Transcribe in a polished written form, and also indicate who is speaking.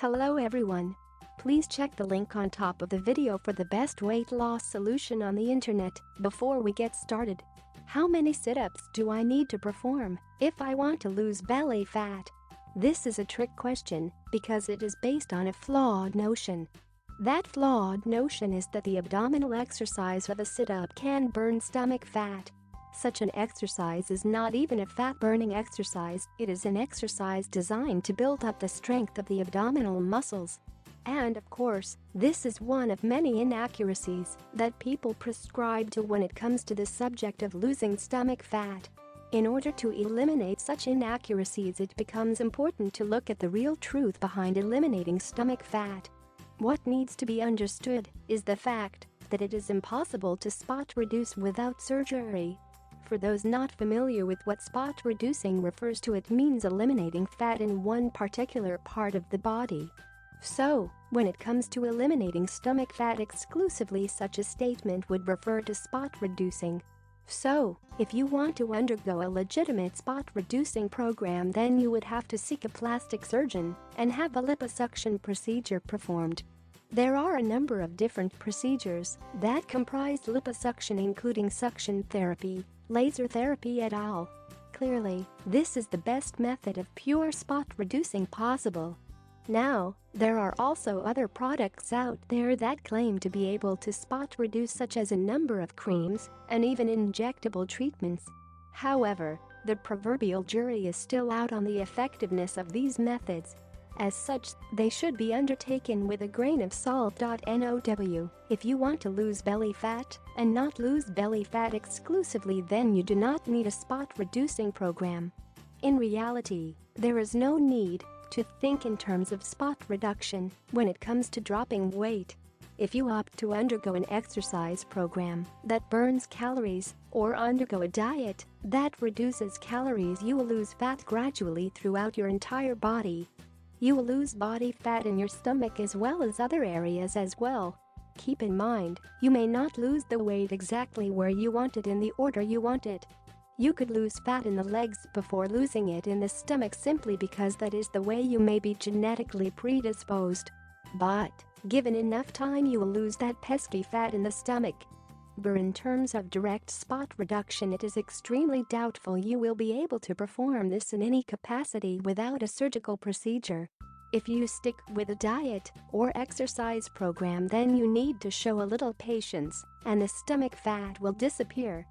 Speaker 1: Hello everyone. Please check the link on top of the video for the best weight loss solution on the internet. Before we get started, how many sit-ups do I need to perform if I want to lose belly fat? This is a trick question because it is based on a flawed notion. That flawed notion is that the abdominal exercise of a sit-up can burn stomach fat. Such an exercise is not even a fat-burning exercise, it is an exercise designed to build up the strength of the abdominal muscles. And of course, this is one of many inaccuracies that people prescribe to when it comes to the subject of losing stomach fat. In order to eliminate such inaccuracies, it becomes important to look at the real truth behind eliminating stomach fat. What needs to be understood is the fact that it is impossible to spot reduce without surgery. For those not familiar with what spot reducing refers to, it means eliminating fat in one particular part of the body. So, when it comes to eliminating stomach fat exclusively, such a statement would refer to spot reducing. So, if you want to undergo a legitimate spot reducing program, then you would have to seek a plastic surgeon and have a liposuction procedure performed. There are a number of different procedures that comprise liposuction, including suction therapy, laser therapy et al. Clearly, this is the best method of pure spot reducing possible. Now, there are also other products out there that claim to be able to spot reduce, such as a number of creams and even injectable treatments. However, the proverbial jury is still out on the effectiveness of these methods. As such, they should be undertaken with a grain of salt.Now. If you want to lose belly fat and not lose belly fat exclusively, then you do not need a spot reducing program. In reality, there is no need to think in terms of spot reduction when it comes to dropping weight. If you opt to undergo an exercise program that burns calories or undergo a diet that reduces calories, you will lose fat gradually throughout your entire body. You will lose body fat in your stomach as well as other areas as well. Keep in mind, you may not lose the weight exactly where you want it in the order you want it. You could lose fat in the legs before losing it in the stomach simply because that is the way you may be genetically predisposed. But, given enough time, you will lose that pesky fat in the stomach. But in terms of direct spot reduction, it is extremely doubtful you will be able to perform this in any capacity without a surgical procedure. If you stick with a diet or exercise program, then you need to show a little patience and the stomach fat will disappear.